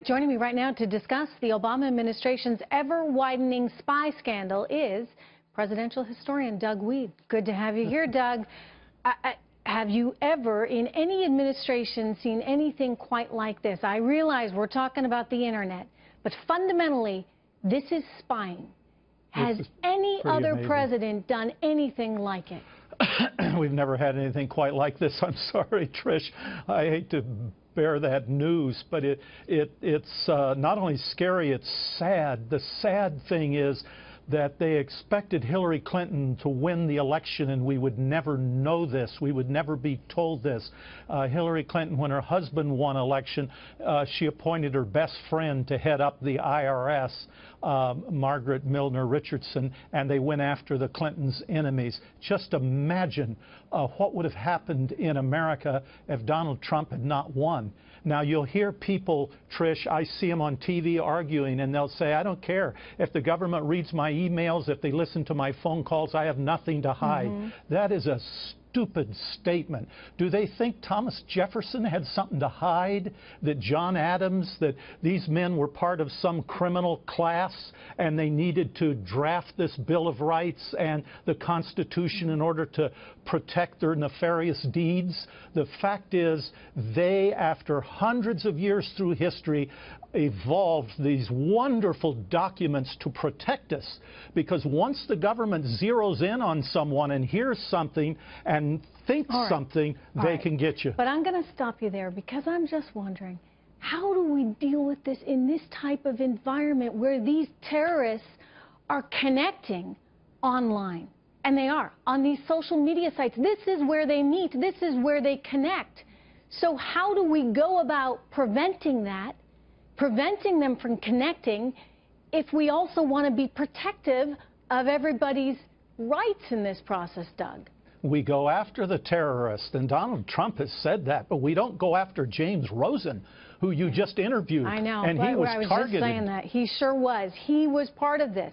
Joining me right now to discuss the Obama administration's ever-widening spy scandal is presidential historian Doug Wead. Good to have you here, Doug. Have you ever, in any administration, seen anything quite like this? I realize we're talking about the internet, but fundamentally, this is spying. Has any other president done anything like it? We've never had anything quite like this. I'm sorry, Trish. I hate to bear that news, but it's not only scary, it's sad. The sad thing is that they expected Hillary Clinton to win the election, and we would never know this. We would never be told this. Hillary Clinton, when her husband won election, she appointed her best friend to head up the IRS, Margaret Milner Richardson, and they went after the Clintons' enemies. Just imagine what would have happened in America if Donald Trump had not won. Now, you'll hear people, Trish, I see them on TV arguing, and they'll say, I don't care. If the government reads my emails, if they listen to my phone calls, I have nothing to hide. That is a stupid statement. Do they think Thomas Jefferson had something to hide? That John Adams, that these men were part of some criminal class and they needed to draft this Bill of Rights and the Constitution in order to protect their nefarious deeds? The fact is, they, after hundreds of years through history, evolved these wonderful documents to protect us, because once the government zeroes in on someone and hears something and thinks something, they can get you. But I'm going to stop you there, because I'm just wondering, how do we deal with this in this type of environment where these terrorists are connecting online? And they are on these social media sites. This is where they meet. This is where they connect. So how do we go about preventing that, preventing them from connecting, if we also want to be protective of everybody's rights in this process, Doug? We go after the terrorists, and Donald Trump has said that, but we don't go after James Rosen, who you just interviewed. I know, and he was I was targeted. Just saying that. He sure was. He was part of this.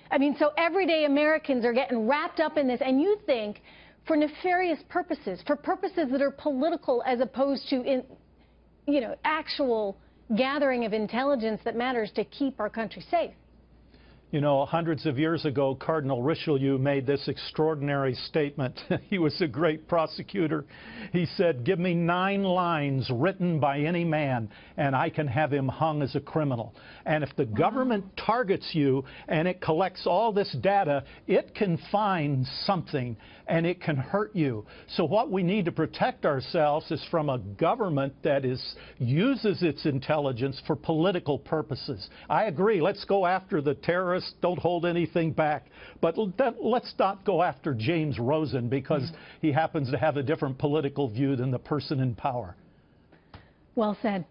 I mean, so everyday Americans are getting wrapped up in this, and you think for nefarious purposes, for purposes that are political as opposed to, actual gathering of intelligence that matters to keep our country safe. You know, hundreds of years ago, Cardinal Richelieu made this extraordinary statement. He was a great prosecutor. He said, give me 9 lines written by any man, and I can have him hung as a criminal. And if the government targets you and it collects all this data, it can find something, and it can hurt you. So what we need to protect ourselves is from a government that uses its intelligence for political purposes. I agree. Let's go after the terrorists. Don't hold anything back. But let's not go after James Rosen, because he happens to have a different political view than the person in power. Well said.